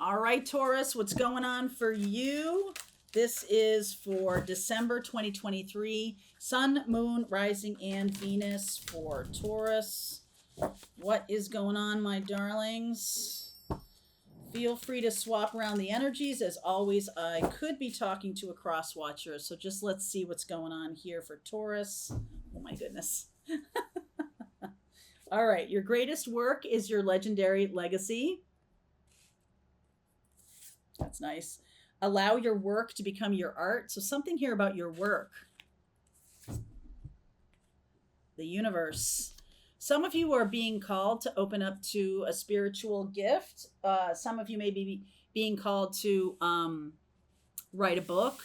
All right, Taurus, what's going on for you? This is for December 2023, Sun, Moon, Rising, and Venus for Taurus. What is going on, my darlings? Feel free to swap around the energies. As always, I could be talking to a cross watcher, so just let's see what's going on here for Taurus. Oh my goodness. All right, your greatest work is your legendary legacy. That's nice. Allow your work to become your art. So something here about your work. The universe. Some of you are being called to open up to a spiritual gift. Some of you may be being called to write a book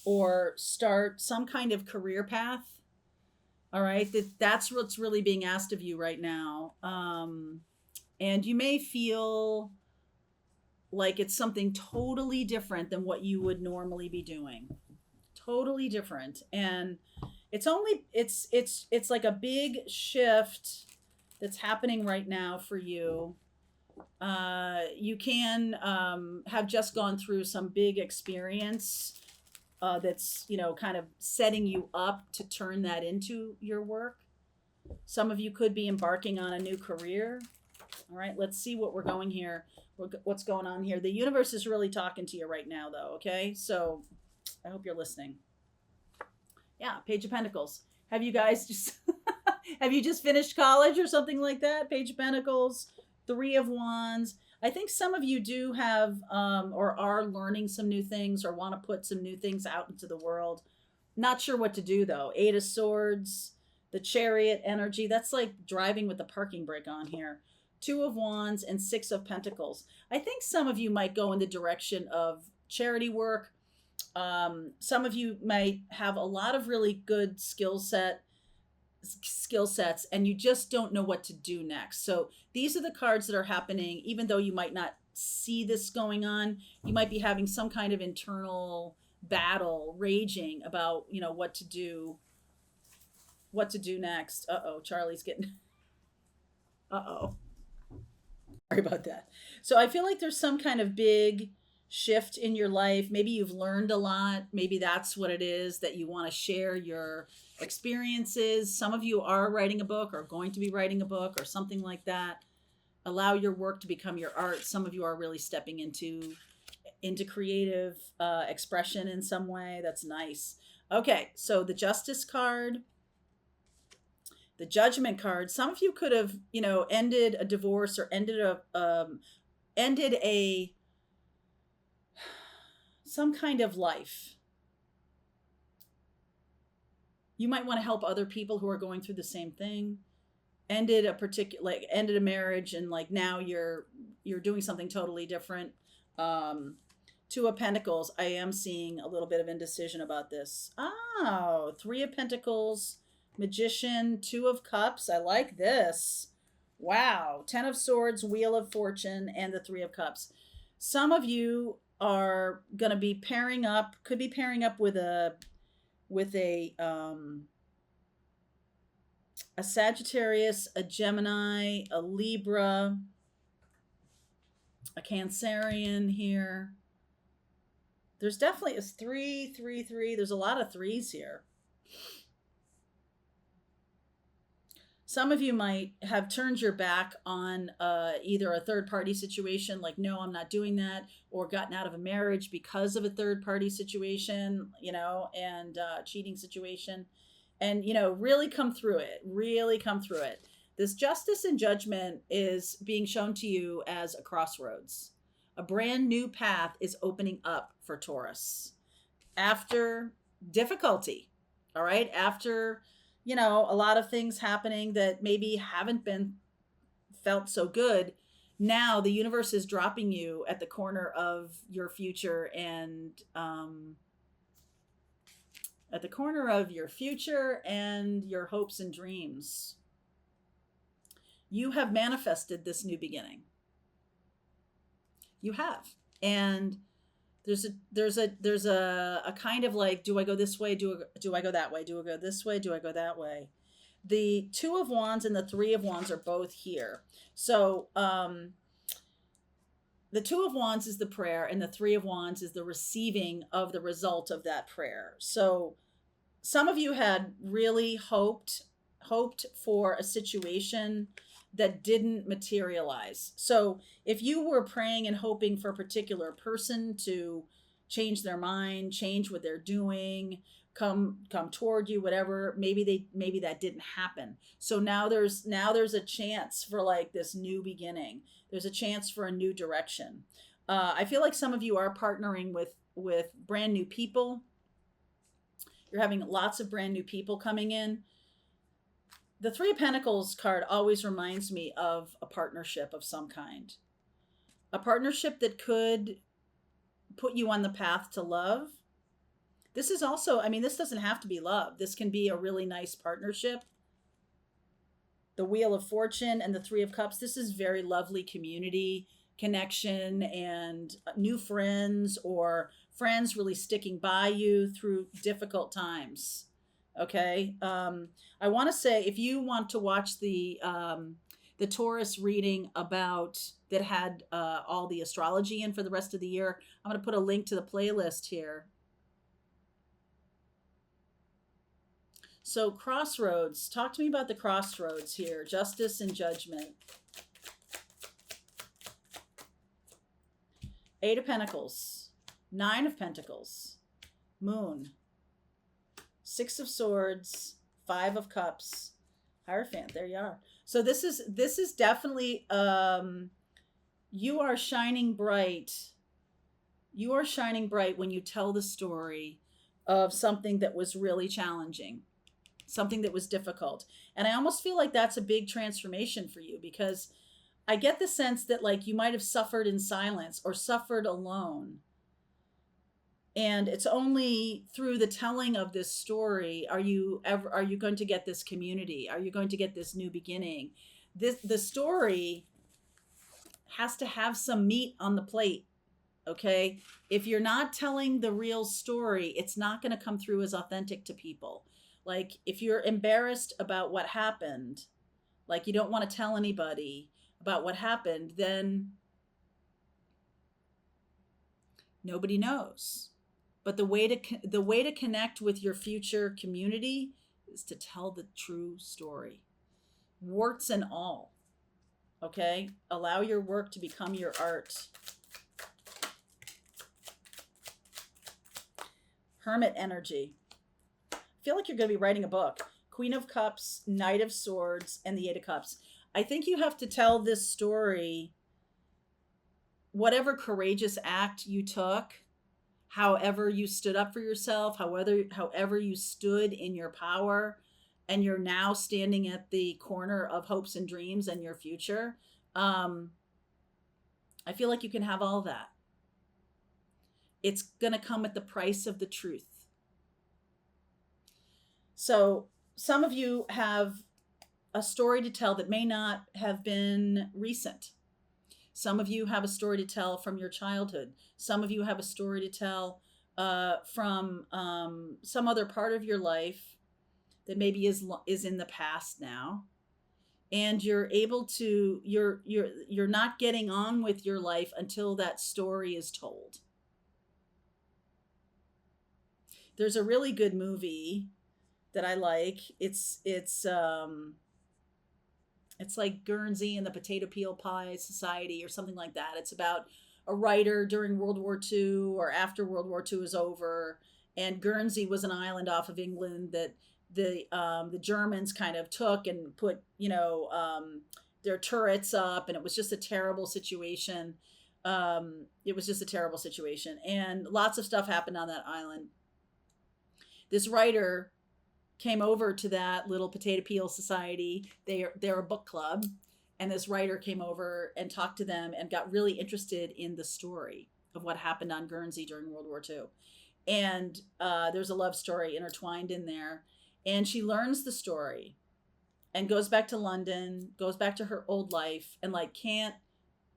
or start some kind of career path. All right, that's what's really being asked of you right now. And you may feel like it's something totally different than what you would normally be doing. Totally different. And it's like a big shift that's happening right now for you. You can have just gone through some big experience that's, kind of setting you up to turn that into your work. Some of you could be embarking on a new career. All right, let's see what we're going here. What's going on here. The universe is really talking to you right now, though, okay? So I hope you're listening. Yeah, Page of Pentacles. Have you guys just have you just finished college or something like that? Page of Pentacles, Three of Wands. I think some of you do have or are learning some new things or want to put some new things out into the world. Not sure what to do, though. Eight of Swords, the Chariot energy. That's like driving with the parking brake on here. Two of Wands and Six of Pentacles. I think some of you might go in the direction of charity work. Some of you might have a lot of really good skill sets, and you just don't know what to do next. So these are the cards that are happening. Even though you might not see this going on, you might be having some kind of internal battle raging about, what to do next. Charlie's getting, sorry about that. So I feel like there's some kind of big shift in your life. Maybe you've learned a lot. Maybe that's what it is, that you want to share your experiences. Some of you are writing a book or going to be writing a book or something like that. Allow your work to become your art. Some of you are really stepping into creative expression in some way. That's nice. Okay, so the Justice card, the Judgment card. Some of you could have, ended a divorce or ended some kind of life. You might want to help other people who are going through the same thing. Ended a marriage, and now you're doing something totally different. Two of Pentacles. I am seeing a little bit of indecision about this. Oh, Three of Pentacles, Magician, Two of Cups. I like this. Wow. 10 of Swords, Wheel of Fortune, and the Three of Cups. Some of you are going to be pairing up with a Sagittarius, a Gemini, a Libra, a Cancerian here. There's definitely a 3, 3, 3. There's a lot of threes here. Some of you might have turned your back on either a third-party situation, like, no, I'm not doing that, or gotten out of a marriage because of a third-party situation, and cheating situation, and, really come through it. This Justice and Judgment is being shown to you as a crossroads. A brand new path is opening up for Taurus after difficulty, all right? After a lot of things happening that maybe haven't been felt so good. Now the universe is dropping you at the corner of your future and your hopes and dreams. You have manifested this new beginning. You have. And there's a kind of like, do I go this way? Do I go that way? Do I go this way? Do I go that way? The Two of Wands and the Three of Wands are both here. So the Two of Wands is the prayer, and the Three of Wands is the receiving of the result of that prayer. So some of you had really hoped for a situation that didn't materialize. So if you were praying and hoping for a particular person to change their mind, change what they're doing, come toward you, whatever, maybe that didn't happen. So now there's a chance for like this new beginning. There's a chance for a new direction. I feel like some of you are partnering with brand new people. You're having lots of brand new people coming in. The Three of Pentacles card always reminds me of a partnership of some kind. A partnership that could put you on the path to love. This is also, I mean, this doesn't have to be love. This can be a really nice partnership. The Wheel of Fortune and the Three of Cups. This is very lovely community connection and new friends, or friends really sticking by you through difficult times. Okay. I want to say, if you want to watch the Taurus reading about that had all the astrology in for the rest of the year, I'm going to put a link to the playlist here. So crossroads, talk to me about the crossroads here. Justice and judgment. Eight of Pentacles, Nine of Pentacles, Moon, Six of Swords, Five of Cups, Hierophant. There you are. So this is definitely you are shining bright. You are shining bright when you tell the story of something that was really challenging, something that was difficult. And I almost feel like that's a big transformation for you, because I get the sense that like you might have suffered in silence or suffered alone. And it's only through the telling of this story are you going to get this community? Are you going to get this new beginning? The story has to have some meat on the plate. Okay? If you're not telling the real story, it's not going to come through as authentic to people. Like if you're embarrassed about what happened, like you don't want to tell anybody about what happened, then nobody knows. But the way to connect with your future community is to tell the true story, warts and all. Okay? Allow your work to become your art. Hermit energy. I feel like you're going to be writing a book. Queen of Cups, Knight of Swords, and the Eight of Cups. I think you have to tell this story, whatever courageous act you took, however you stood up for yourself, however you stood in your power, and you're now standing at the corner of hopes and dreams and your future. I feel like you can have all that. It's going to come at the price of the truth. So some of you have a story to tell that may not have been recent. Some of you have a story to tell from your childhood. Some of you have a story to tell from some other part of your life that maybe is in the past now. And you're able to, you're not getting on with your life until that story is told. There's a really good movie that I like. It's like Guernsey and the Potato Peel Pie Society or something like that. It's about a writer during World War II or after World War II is over. And Guernsey was an island off of England that the Germans kind of took and put, their turrets up. And it was just a terrible situation. It was just a terrible situation. And lots of stuff happened on that island. This writer came over to that little Potato Peel Society. They're a book club, and this writer came over and talked to them and got really interested in the story of what happened on Guernsey during World War II. And there's a love story intertwined in there. And she learns the story and goes back to London, goes back to her old life, and like can't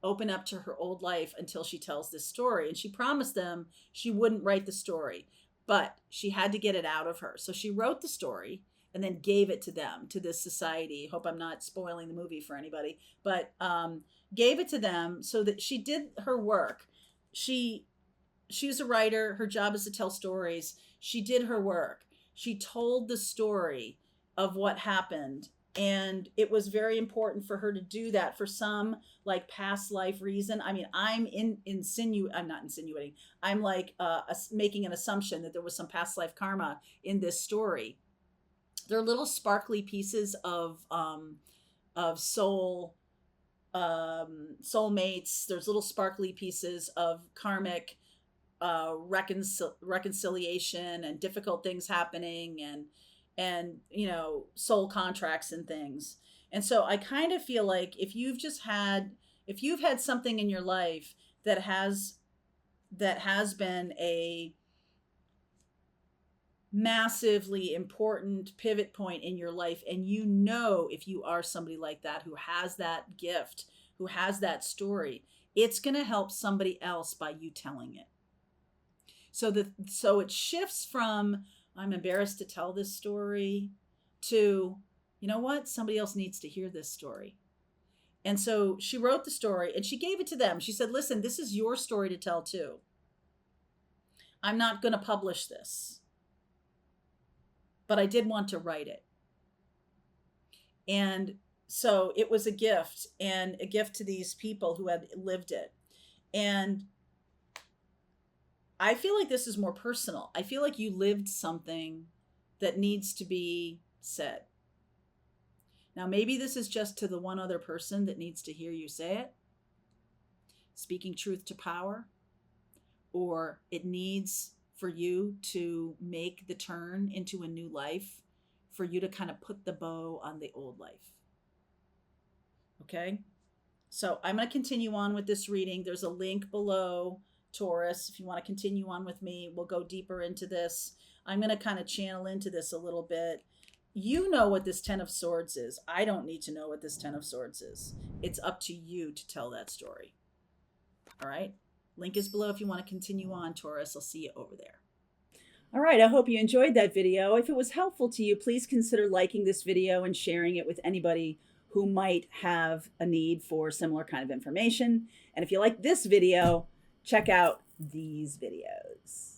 open up to her old life until she tells this story. And she promised them she wouldn't write the story, but she had to get it out of her. So she wrote the story and then gave it to them, to this society. Hope I'm not spoiling the movie for anybody, but gave it to them so that she did her work. She she was a writer. Her job is to tell stories. She did her work. She told the story of what happened. And it was very important for her to do that for some like past life reason. I mean, I'm not insinuating. I'm like making an assumption that there was some past life karma in this story. They're little sparkly pieces of soulmates. There's little sparkly pieces of karmic reconciliation and difficult things happening, and soul contracts and things. And so I kind of feel like if you've had something in your life that has been a massively important pivot point in your life, and if you are somebody like that who has that gift, who has that story, it's going to help somebody else by you telling it. So it shifts from I'm embarrassed to tell this story to, you know what, somebody else needs to hear this story. And so she wrote the story and she gave it to them. She said, listen, this is your story to tell too. I'm not going to publish this, but I did want to write it. And so it was a gift, and a gift to these people who had lived it. And I feel like this is more personal. I feel like you lived something that needs to be said. Now, maybe this is just to the one other person that needs to hear you say it, speaking truth to power, or it needs for you to make the turn into a new life, for you to kind of put the bow on the old life. Okay? So I'm going to continue on with this reading. There's a link below, Taurus. If you want to continue on with me, we'll go deeper into this. I'm going to kind of channel into this a little bit. You know what this Ten of Swords is. I don't need to know what this Ten of Swords is. It's up to you to tell that story. All right? Link is below if you want to continue on, Taurus. I'll see you over there. All right, I hope you enjoyed that video. If it was helpful to you, please consider liking this video and sharing it with anybody who might have a need for similar kind of information. And if you like this video, check out these videos.